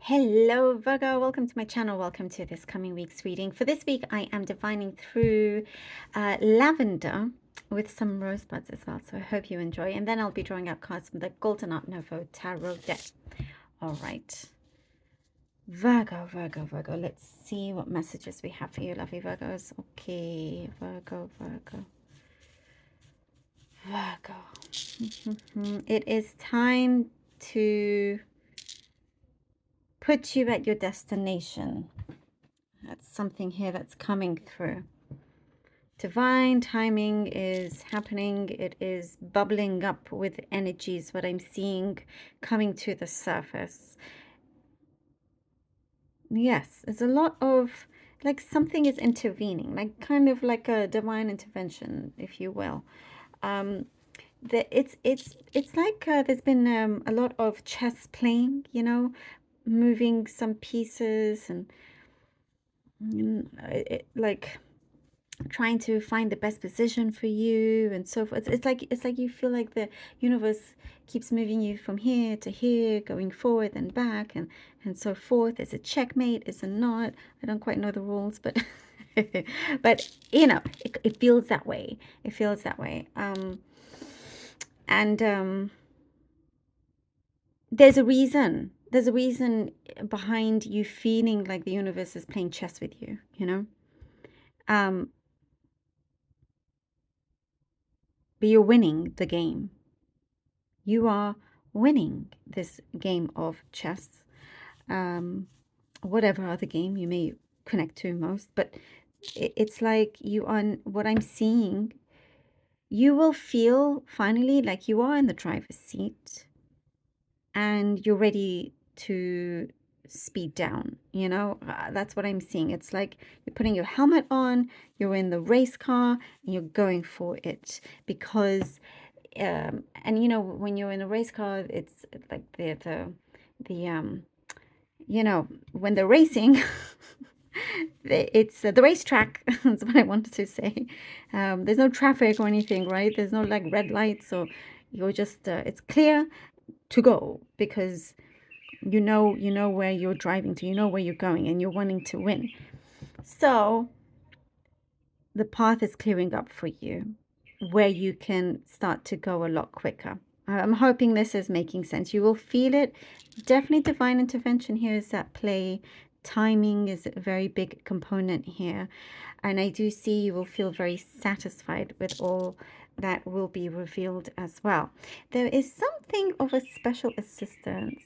Hello, Virgo. Welcome to my channel. Welcome to this coming week's reading. For this week, I am divining through lavender with some rosebuds as well. So I hope you enjoy. And then I'll be drawing out cards from the Golden Art Nouveau Tarot deck. All right. Virgo, Virgo, Virgo. Let's see what messages we have for you, lovely Virgos. Okay, Virgo, Virgo. Virgo. It is time to put you at your destination. That's something here that's coming through. Divine timing is happening. It is bubbling up with energies, what I'm seeing coming to the surface. Yes, there's a lot of, like, something is intervening, like kind of like a divine intervention, if you will. It's like there's been a lot of chess playing, you know, moving some pieces and like trying to find the best position for you and so forth. It's like you feel like the universe keeps moving you from here to here, going forward and back and so forth. Is it checkmate? Is it not? I don't quite know the rules, but but you know, it feels that way. It feels that way. There's a reason. There's a reason behind you feeling like the universe is playing chess with you, you know? But you're winning the game. You are winning this game of chess. Whatever other game you may connect to most, but it's like you are, what I'm seeing, you will feel finally like you are in the driver's seat and you're ready to speed down, you know. That's what I'm seeing. It's like you're putting your helmet on, you're in the race car and you're going for it, because and you know, when you're in a race car, it's like the you know, when they're racing, it's the racetrack. That's what I wanted to say. There's no traffic or anything, right? There's no like red lights, so you're just it's clear to go, because you know where you're driving to, you know where you're going, and you're wanting to win. So the path is clearing up for you, where you can start to go a lot quicker. I'm hoping this is making sense. You will feel it. Definitely divine intervention here is at play. Timing is a very big component here. And I do see you will feel very satisfied with all that will be revealed as well. There is something of a special assistance.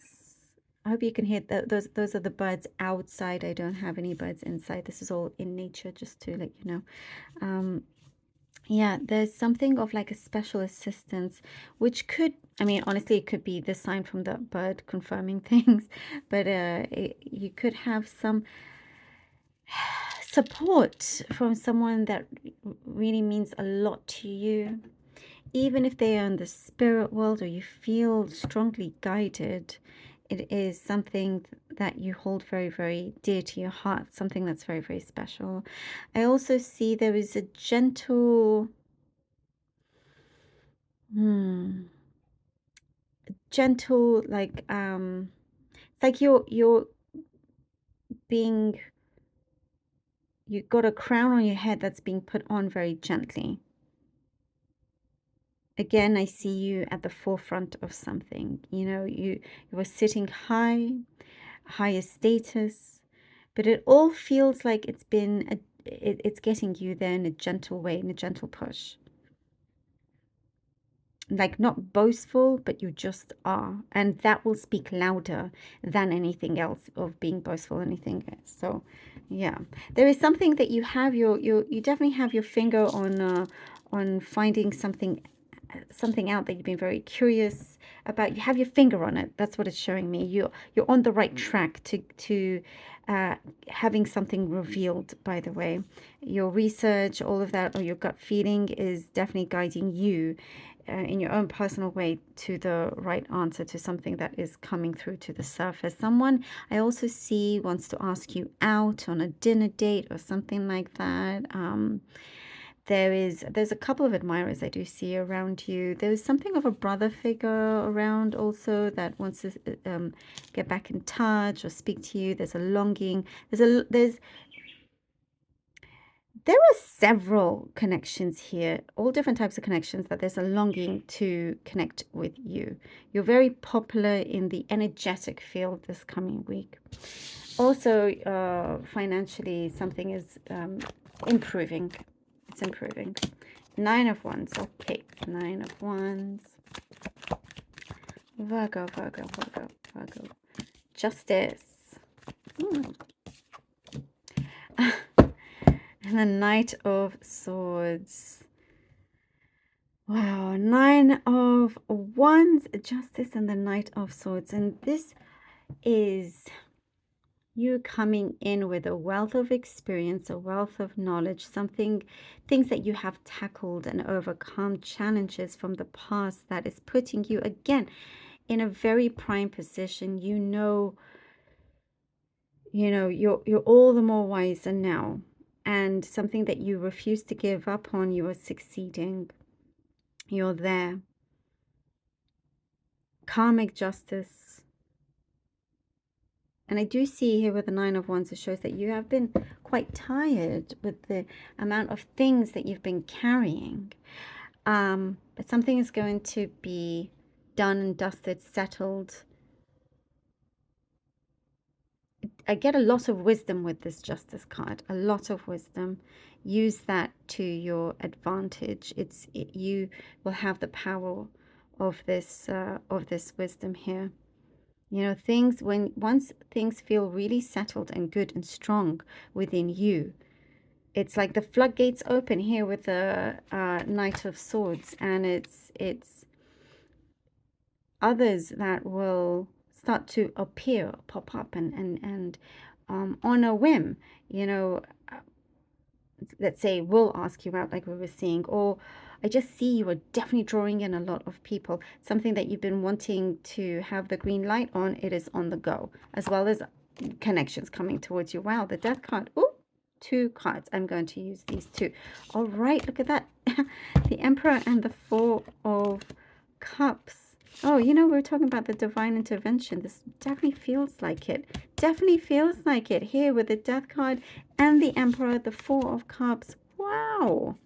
I hope you can hear those are the birds outside. I don't have any birds inside. This is all in nature, just to let you know. Yeah, there's something of like a special assistance, which could, I mean, honestly, it could be the sign from the bird confirming things, but you could have some support from someone that really means a lot to you, even if they are in the spirit world or you feel strongly guided. It is something that you hold very, very dear to your heart, something that's very, very special. I also see there is a gentle, like it's like you're being, you got a crown on your head that's being put on very gently. Again, I see you at the forefront of something. You know, you were sitting high, higher status, but it all feels like it's been it's getting you there in a gentle way, in a gentle push. Like, not boastful, but you just are, and that will speak louder than anything else of being boastful or anything else. So yeah, there is something that you have you definitely have your finger on finding something out that you've been very curious about. You have your finger on it. That's what it's showing me. You're on the right track to having something revealed. By the way, your research, all of that, or your gut feeling is definitely guiding you in your own personal way to the right answer, to something that is coming through to the surface. Someone I also see wants to ask you out on a dinner date or something like that. There's a couple of admirers I do see around you. There's something of a brother figure around also that wants to get back in touch or speak to you. There's a longing. There are several connections here, all different types of connections, that there's a longing to connect with you. You're very popular in the energetic field this coming week. Also, financially, something is improving. It's improving. 9 of Wands. Okay, 9 of Wands. Virgo, Virgo, Virgo, Virgo. Justice. And the Knight of Swords. Wow, 9 of Wands, Justice, and the Knight of Swords. And this is you coming in with a wealth of experience, a wealth of knowledge, things that you have tackled and overcome, challenges from the past that is putting you again in a very prime position. You're all the more wiser now, and something that you refuse to give up on, you are succeeding. You're there. Karmic justice. And I do see here with the 9 of Wands, it shows that you have been quite tired with the amount of things that you've been carrying. But something is going to be done and dusted, settled. I get a lot of wisdom with this Justice card, a lot of wisdom. Use that to your advantage. You will have the power of this wisdom here. You know, once things feel really settled and good and strong within you, it's like the floodgates open here with the Knight of Swords, and it's others that will start to appear, pop up, and on a whim, you know, let's say we'll ask you out like we were saying, or I just see you are definitely drawing in a lot of people. Something that you've been wanting to have the green light on, it is on the go, as well as connections coming towards you. Wow, the Death card. Oh, 2 cards. I'm going to use these 2. All right, look at that. The Emperor and the 4 of Cups. Oh, you know, we're talking about the divine intervention. This definitely feels like it. Definitely feels like it here with the Death card and the Emperor, the 4 of Cups. Wow.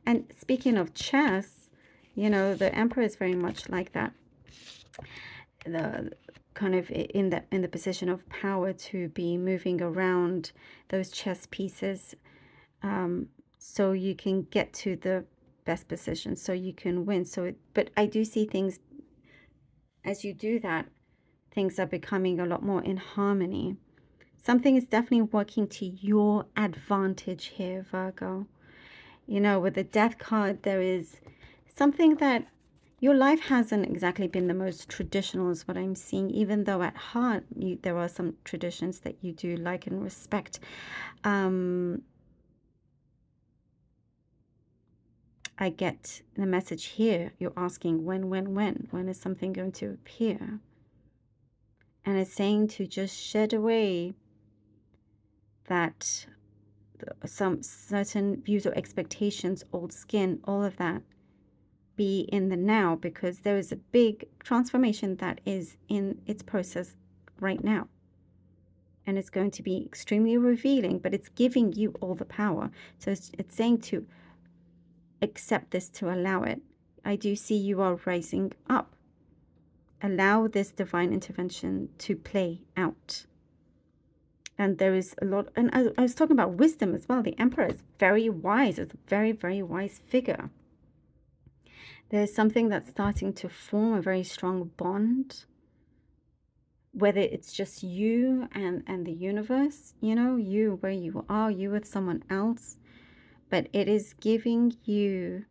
And speaking of chess, you know, the Emperor is very much like that. The kind of in the position of power to be moving around those chess pieces, so you can get to the best position, so you can win. But I do see things as you do that, things are becoming a lot more in harmony. Something is definitely working to your advantage here, Virgo. You know, with the Death card, there is something that your life hasn't exactly been the most traditional is what I'm seeing, even though at heart there are some traditions that you do like and respect. I get the message here. You're asking when is something going to appear? And it's saying to just shed away that some certain views or expectations, old skin, all of that. Be in the now, because there is a big transformation that is in its process right now. And it's going to be extremely revealing, but it's giving you all the power. So it's saying to accept this, to allow it. I do see you are rising up. Allow this divine intervention to play out. And there is a lot, and I was talking about wisdom as well. The Emperor is very wise. It's a very, very wise figure. There's something that's starting to form a very strong bond, whether it's just you and the universe, you know, you where you are, you with someone else, but it is giving you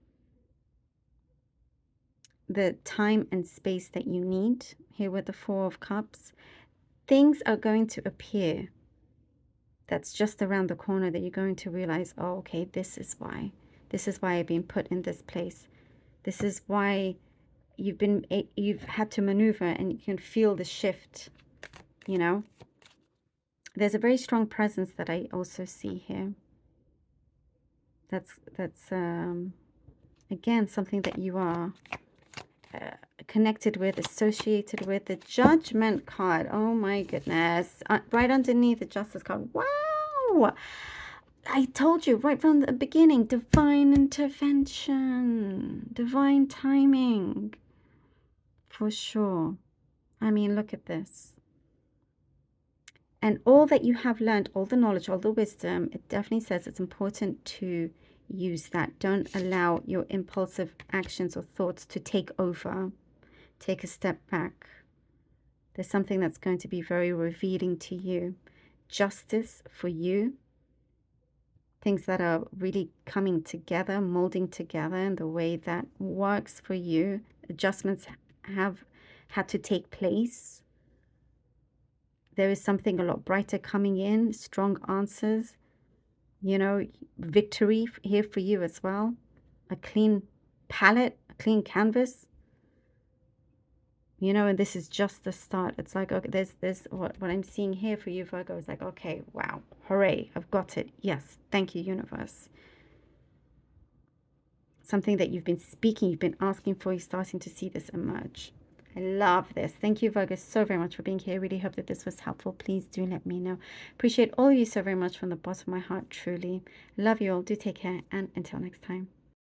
the time and space that you need. Here with the 4 of Cups, things are going to appear that's just around the corner that you're going to realize, oh, okay, this is why I've been put in this place. This is why you've had to maneuver, and you can feel the shift, you know. There's a very strong presence that I also see here. That's again something that you are connected with, associated with. The Judgment card. Oh my goodness. Right underneath the Justice card. Wow. I told you right from the beginning, divine intervention, divine timing, for sure. I mean, look at this. And all that you have learned, all the knowledge, all the wisdom, it definitely says it's important to use that. Don't allow your impulsive actions or thoughts to take over. Take a step back. There's something that's going to be very revealing to you. Justice for you. Things that are really coming together, molding together in the way that works for you. Adjustments have had to take place. There is something a lot brighter coming in, strong answers, you know, victory here for you as well. A clean palette, a clean canvas, you know, and this is just the start. It's like, okay, there's what I'm seeing here for you, Virgo, is like, okay, wow, hooray, I've got it. Yes, thank you, universe. Something that you've been speaking, you've been asking for, you're starting to see this emerge. I love this. Thank you, Virgo, so very much for being here. I really hope that this was helpful. Please do let me know. Appreciate all of you so very much from the bottom of my heart, truly. Love you all. Do take care, and until next time.